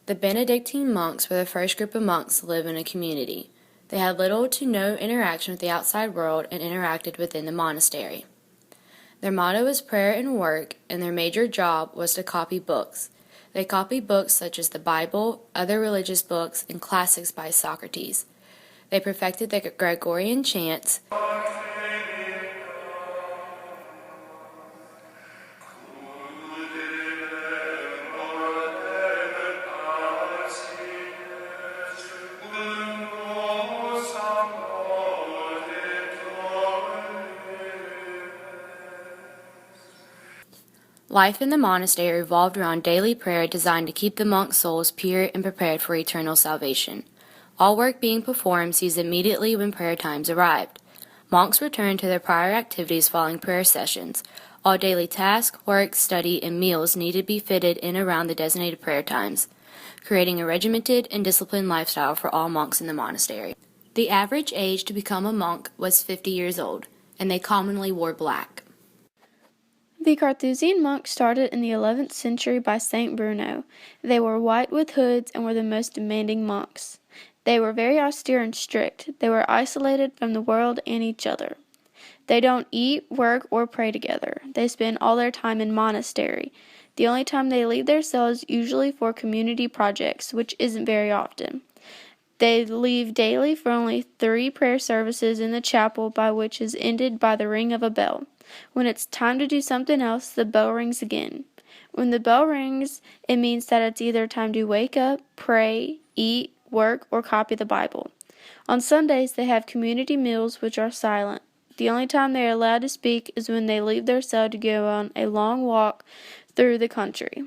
The Benedictine monks were the first group of monks to live in a community. They had little to no interaction with the outside world and interacted within the monastery. Their motto was prayer and work, and their major job was to copy books. They copied books such as the Bible, other religious books, and classics by Socrates. They perfected the Gregorian chants. Life in the monastery revolved around daily prayer designed to keep the monks' souls pure and prepared for eternal salvation. All work being performed ceased immediately when prayer times arrived. Monks returned to their prior activities following prayer sessions. All daily tasks, work, study, and meals needed to be fitted in around the designated prayer times, creating a regimented and disciplined lifestyle for all monks in the monastery. The average age to become a monk was 50 years old, and they commonly wore black. The Carthusian monks started in the 11th century by Saint Bruno. They wore white with hoods and were the most demanding monks. They were very austere and strict. They were isolated from the world and each other. They don't eat, work, or pray together. They spend all their time in monastery. The only time they leave their cells usually for community projects, which isn't very often. They leave daily for only 3 prayer services in the chapel, by which is ended by the ring of a bell. When it's time to do something else, the bell rings again. When the bell rings, it means that it's either time to wake up, pray, eat, work, or copy the Bible. On Sundays, they have community meals which are silent. The only time they are allowed to speak is when they leave their cell to go on a long walk through the country.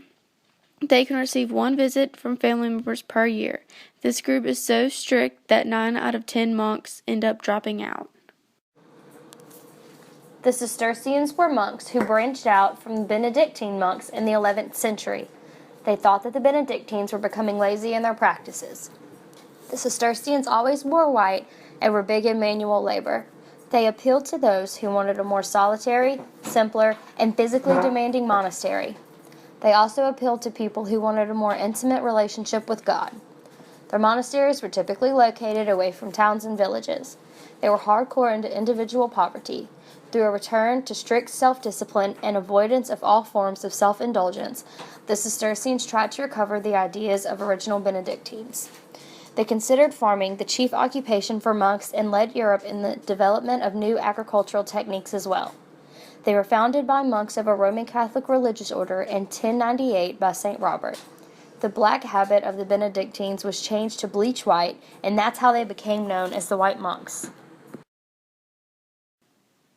They can receive 1 visit from family members per year. This group is so strict that 9 out of 10 monks end up dropping out. The Cistercians were monks who branched out from the Benedictine monks in the 11th century. They thought that the Benedictines were becoming lazy in their practices. The Cistercians always wore white and were big in manual labor. They appealed to those who wanted a more solitary, simpler, and physically demanding monastery. They also appealed to people who wanted a more intimate relationship with God. Their monasteries were typically located away from towns and villages. They were hardcore into individual poverty. Through a return to strict self-discipline and avoidance of all forms of self-indulgence, the Cistercians tried to recover the ideas of original Benedictines. They considered farming the chief occupation for monks and led Europe in the development of new agricultural techniques as well. They were founded by monks of a Roman Catholic religious order in 1098 by St. Robert. The black habit of the Benedictines was changed to bleach white, and that's how they became known as the White Monks.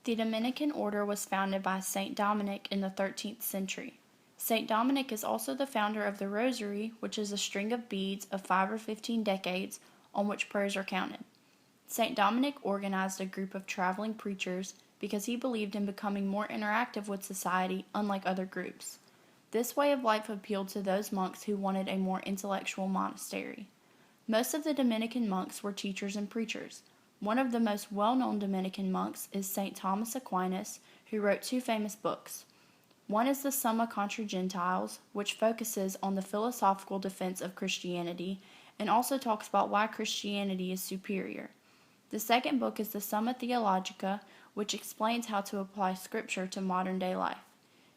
The Dominican order was founded by Saint Dominic in the 13th century. Saint Dominic is also the founder of the Rosary, which is a string of beads of 5 or 15 decades on which prayers are counted. Saint Dominic organized a group of traveling preachers because he believed in becoming more interactive with society, unlike other groups. This way of life appealed to those monks who wanted a more intellectual monastery. Most of the Dominican monks were teachers and preachers. One of the most well-known Dominican monks is St. Thomas Aquinas, who wrote 2 famous books. One is the Summa contra Gentiles, which focuses on the philosophical defense of Christianity and also talks about why Christianity is superior. The second book is the Summa Theologica, which explains how to apply Scripture to modern-day life.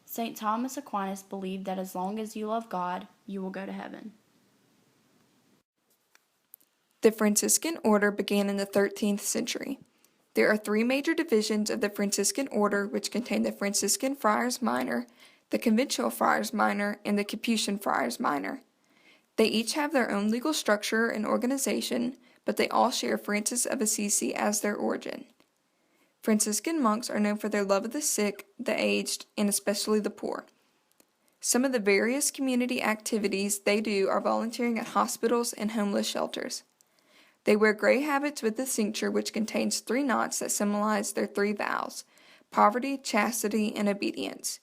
St. Thomas Aquinas believed that as long as you love God, you will go to heaven. The Franciscan order began in the 13th century. There are 3 major divisions of the Franciscan order, which contain the Franciscan Friars Minor, the Conventual Friars Minor, and the Capuchin Friars Minor. They each have their own legal structure and organization, but they all share Francis of Assisi as their origin. Franciscan monks are known for their love of the sick, the aged, and especially the poor. Some of the various community activities they do are volunteering at hospitals and homeless shelters. They wear gray habits with the cincture, which contains 3 knots that symbolize their 3 vows: poverty, chastity, and obedience.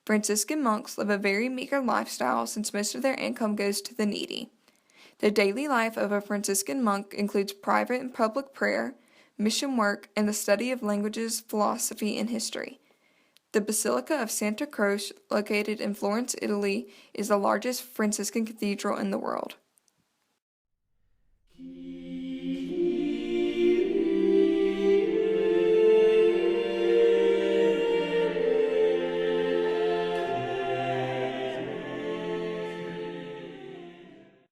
Franciscan monks live a very meager lifestyle since most of their income goes to the needy. The daily life of a Franciscan monk includes private and public prayer, mission work, and the study of languages, philosophy, and history. The Basilica of Santa Croce, located in Florence, Italy, is the largest Franciscan cathedral in the world.